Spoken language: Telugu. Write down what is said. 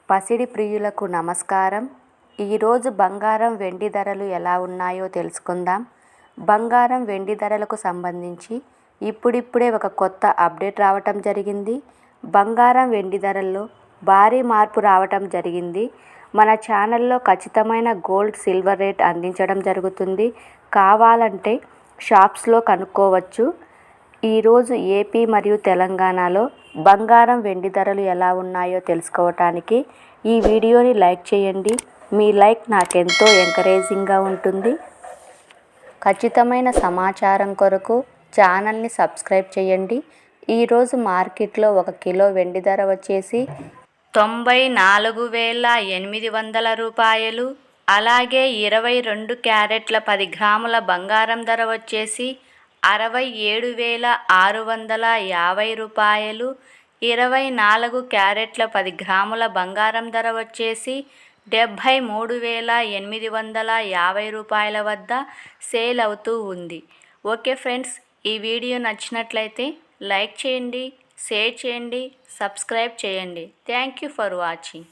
పసిడి ప్రియులకు నమస్కారం. ఈరోజు బంగారం వెండి ధరలు ఎలా ఉన్నాయో తెలుసుకుందాం. బంగారం వెండి ధరలకు సంబంధించి ఇప్పుడిప్పుడే ఒక కొత్త అప్డేట్ రావటం జరిగింది. బంగారం వెండి ధరల్లో భారీ మార్పు రావటం జరిగింది. మన ఛానల్లో ఖచ్చితమైన గోల్డ్ సిల్వర్ రేట్ అందించడం జరుగుతుంది. కావాలంటే షాప్స్లో కనుక్కోవచ్చు. ఈరోజు ఏపీ మరియు తెలంగాణలో బంగారం వెండి ధరలు ఎలా ఉన్నాయో తెలుసుకోవటానికి ఈ వీడియోని లైక్ చేయండి. మీ లైక్ నాకెంతో ఎంకరేజింగ్గా ఉంటుంది. ఖచ్చితమైన సమాచారం కొరకు ఛానల్ని సబ్స్క్రైబ్ చేయండి. ఈరోజు మార్కెట్లో 1 కిలో వెండి ధర వచ్చేసి 94,800 రూపాయలు. అలాగే 22 క్యారెట్ల 10 గ్రాముల బంగారం ధర వచ్చేసి 67,650 రూపాయలు. 24 క్యారెట్ల 10 గ్రాముల బంగారం ధర వచ్చేసి 73,850 రూపాయల వద్ద సేల్ అవుతూ ఉంది. ఓకే ఫ్రెండ్స్, ఈ వీడియో నచ్చినట్లయితే లైక్ చేయండి, షేర్ చేయండి, సబ్స్క్రైబ్ చేయండి. Thank you for watching.